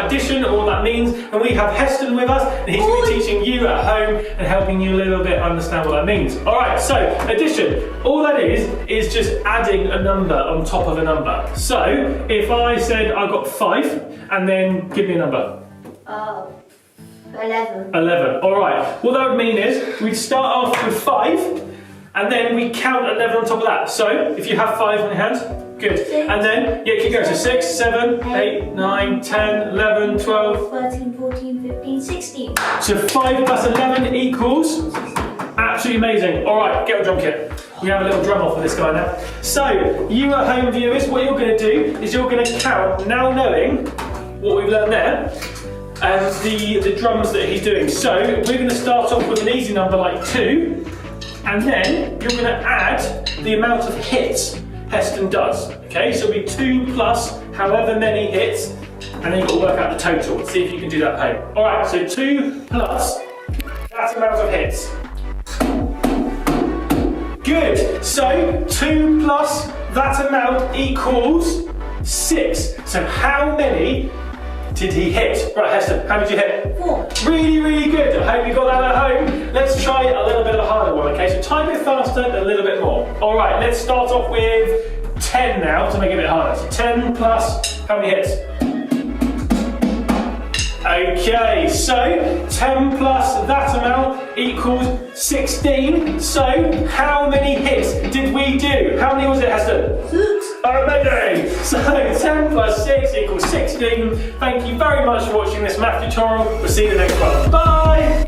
addition, or what that means, and we have Heston with us, and he's going to be teaching you at home and helping you a little bit understand what that means. Alright, so addition, all that is just adding a number on top of a number. So, if I said I got 5, and then give me a number. 11. 11, alright. What that would mean is, we'd start off with 5, and then we count 11 on top of that. So, if you have 5 on your hands, good. 6. And then, yeah, keep going. So 6, 7, 8, 9, 10, 11, 12, 13, 14, 15, 16. So 5 plus 11 equals? Absolutely amazing. Alright, get a drum kit. We have a little drum off for this guy now. So, you at home viewers, what you're going to do is you're going to count, now knowing what we've learned there, and the drums that he's doing. So, we're going to start off with an easy number like 2, and then you're going to add the amount of hits Heston does. Okay, so it'll be 2 plus however many hits, and then you've got to work out the total. See if you can do that at home. Alright, so 2 plus that amount of hits. Good, so 2 plus that amount equals 6. So how many did he hit? Right, Heston, how did you hit? 4. Really, really good. I hope you got that at home. Let's try a little bit of a harder one, okay? So type it faster and a little bit more. All right, let's start off with 10 now to make it a bit harder. So 10 plus, how many hits? Okay, so 10 plus that amount equals 16. So how many hits did we do? How many was it, Heston? 6. Amazing! So 10 plus 6 equals 16. Thank you very much for watching this math tutorial. We'll see you in the next one. Bye!